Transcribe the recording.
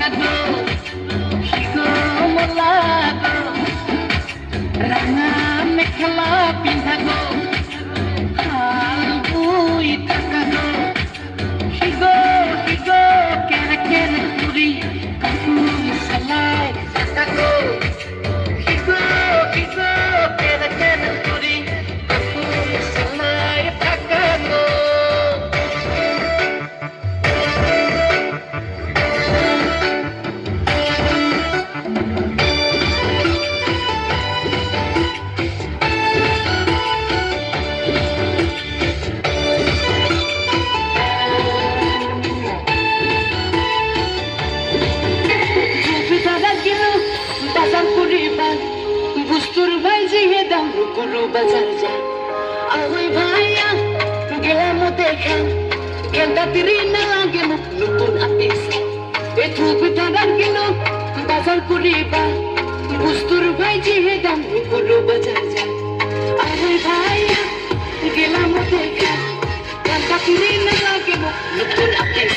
দেখা গো শিখো মোলা গো রাঙা মেখেলা পিন্ধা গো হাল বুই থাকা গো শিখো শিখো কেরে কেরে পুরি কাপুরি সালাই থাকা গো শিখো শিখো কেরে কেরে পুরি কাপুরি সালাই থাকা গো বাজার করিবা বুস্তুর ভাই জিহে দাম রুকুরু বাজার যা আহই ভাইয়া গেলাম দেখা গেন্দা তিরি না লাগে নতুন আপিস এ থুপি দাদার কিন বাজার করিবা বুস্তুর ভাই জিহে দাম রুকুরু বাজার যা আহই ভাইয়া গেলাম দেখা গেন্দা তিরি না লাগে নতুন আপিস